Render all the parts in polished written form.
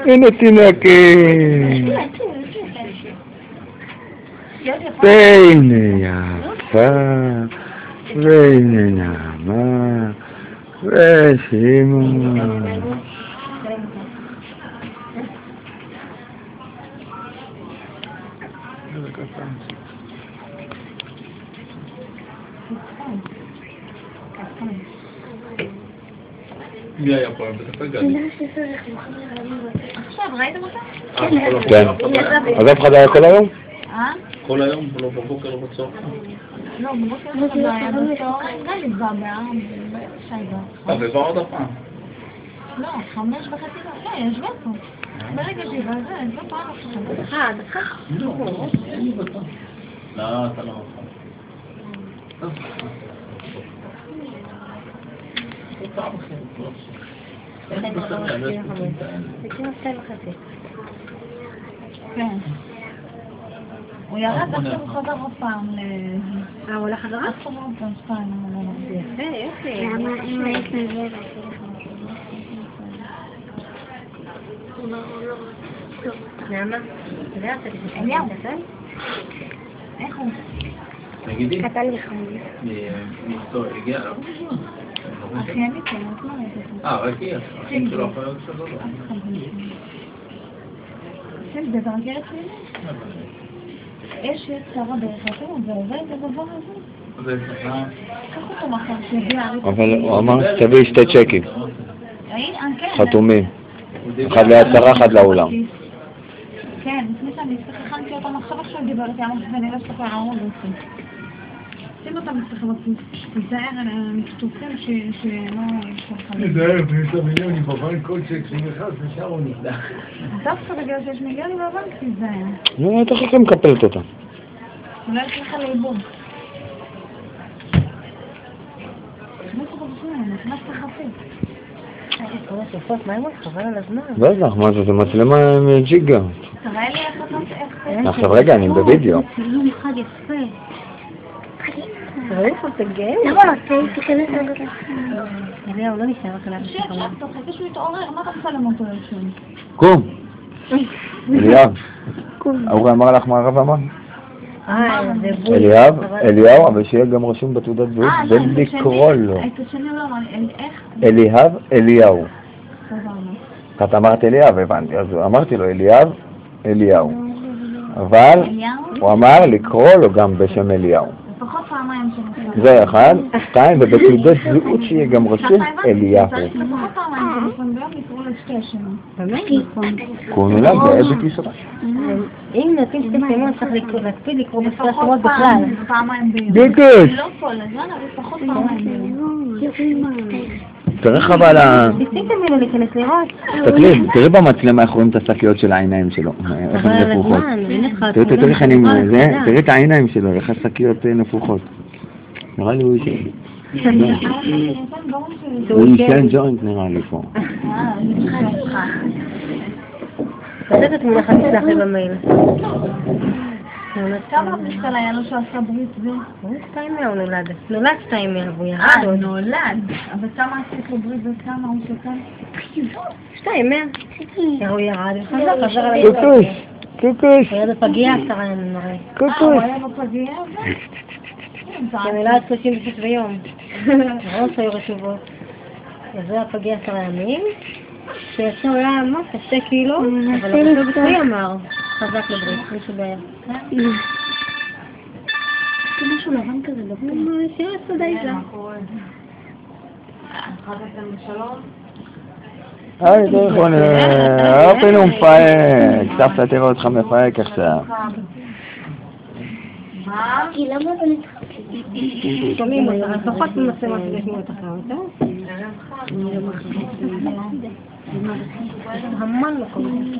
הנה תינוקת. והנה יפה, והנה נעמה, ושמעון. מי היה פה? בטח הגעתי. עכשיו, ראיתם אותה? כן. אז אף אחד היה כל היום? כל היום, לא בבוקר, לא בצהריים. לא, בבוקר לא היה בצהריים, גלי בא ב4:00. ובא עוד הפעם. לא, 5:30. כן, ישבה פה. ברגע שיבה זה, ישבה פעם עכשיו. דקה? לא, אני בטח. לא, אתה לא נכון. כן. הוא ירד עכשיו הוא חזר עוד פעם הוא הולך חזרה? עד חזר עוד פעם 2. יפה. למה אמא התנגדת? למה? אתה יודע, אתה אליהו. איך הוא? תגידי. קטן וחמוד. מאשתו הגיע אליו? אחיינית, כן, את לא ראית. רק היא, אחים שלו אחיות שלו לא. כן, זה תרגל אצלי? יש יצרה דרך אחרת, זה עובד הדבר הזה? זה ככה. קח אותו מחר, שיגיע אריך. אבל הוא אמר, תביא 2 צ'קים. חתומים. אחד להצהרה, אחד לאולם. כן, לפני שאני הכנתי אותם עכשיו דיברתי, אמרתי ואני לא אסתכל ערוב אותי. שים אותם אצלכם, תיזהר על המכתובים שלא ישלח לי. תיזהר, יש מיליונים בבנק, כל צ'ק שנכנס ושם הוא נפתח. דווקא בגלל שיש מיליונים בבנק, תיזהר. נו, אתה חכה מקפלת אותה. אולי יש לך לאיבוד. נכנס לחפית. מה אם הוא חבל על הזמן? בטח, מה זה מצלמה עם ג'יגה. תראה לי איך... עכשיו רגע, אני בווידאו. צילום אחד יפה. רואים פה תגן? למה לא? תיכנס רגע. אליהו, לא נשאר לך להגיד לך. אתה חכה שהוא יתעורר, מה אתה מצלם אותו לשם? קום. אליהו. אורי אמר לך מה הרב אמר? זה בול. אליהו, אבל שיהיה גם רשום בתעודת זהות ולקרוא לו. את השני לא אמר, איך? אליהו. את אמרת אליהו, הבנתי, אז אמרתי לו אליהו. אבל הוא אמר לקרוא לו גם בשם אליהו. לפחות פעמיים שנתן. זה אחד, 2, ובתעודת זהות שיהיה גם רשום אליהו. לפחות פעמיים ביום לקרוא לו 2 השנים. באמת? קוראים לה בעזת ישראל. אם נותנים 2 שמות צריך להקפיד לקרוא בשתי השמות בכלל. פעמיים ביום. דקות! לא כל הזמן, אבל לפחות פעמיים ביום. תראה חבל ניסיתם ממנו להיכנס לראות. תראי במצלמה איך רואים את השקיות של העיניים שלו. איך הן נפוחות. תראי את העיניים שלו, איך השקיות נפוחות. נראה לי הוא ישן ג'וינט נראה לי פה. תעשת את תמונה חמישה אחרי במייל. כמה משקל היה לו שעשה ברית זה? 200 הוא נולד. נולד 200 והוא ירד. נולד. אבל כמה עשית לו ברית וכמה הוא שכן? 200. הוא ירד. חזר על קוקוש. קוקוש. הוא היה בפגיעה 10 ימים נראה. קוקוש. הוא היה בפגיעה? הוא נולד 36 ביום. ראש היו רשובות. אז זה הפגיעה 10 ימים. שיצא הוא היה ממש 2 קילו, אבל הוא בטוי אמר. חזק לברית, מישהו בעיה. זה משהו לבן כזה בפה. שירה סודה איזה. היי, טלפון, אופן הוא מפהק. סבתא תראה אותך מפהק עכשיו. מה? כי למה לא נצחקים? שומעים אותך, לפחות ממצלמה שתשמעו אותך, טוב? המון מקום.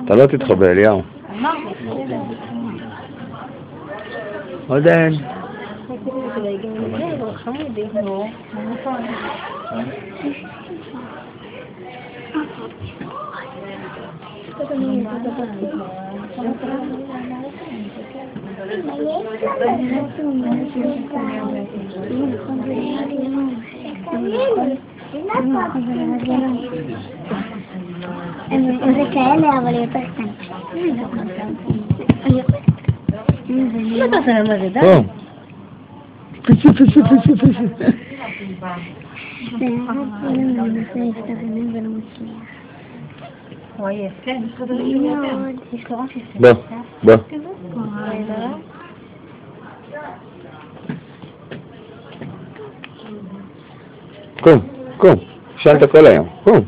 אתה לא תתחבא, אליהו. עודן. זה כאלה, אבל יותר קטן. מה אתה עושה למה זה די? פסו. וואי, יפה. כן, יש לך דברים יותר. יש לו ראש יפה. בוא. קום. שאלת כל היום. קום.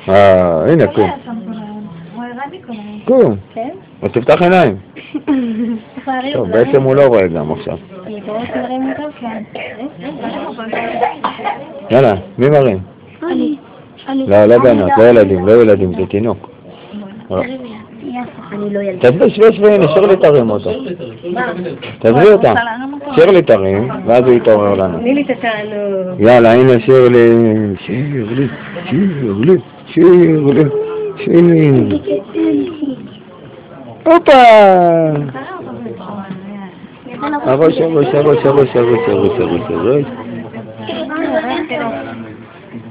הנה קום. הוא הראה לי כל היום. קום. כן? אז תפתח עיניים. צריך להרים. טוב, בעצם הוא לא רואה גם עכשיו. אני קוראת להרים אותו? כן. יאללה, מי מרים? לא בנות, לא ילדים, זה תינוק. אני לא ילדה. תשבי, הנה, שירלי תרים אותו. תעזבי אותה. שירלי תרים, ואז הוא יתעורר לנו. תני לי את התענוג. יאללה, הנה שירלי. הופה! הראש.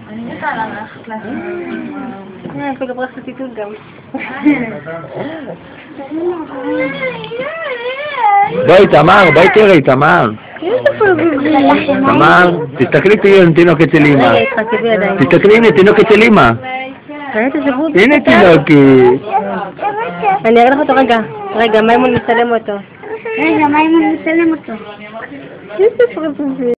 אני מתה על הלכת לעשות. אפילו ברח הציטוט גם. בואי תמר. תמר, תסתכלי תינוק אצל אמא. תסתכלי, הנה תינוק אצל אמא. הנה תינוקי. אני אראה לך אותו רגע, מימון מצלם אותו. רגע, מה אם אני מצלם אותו?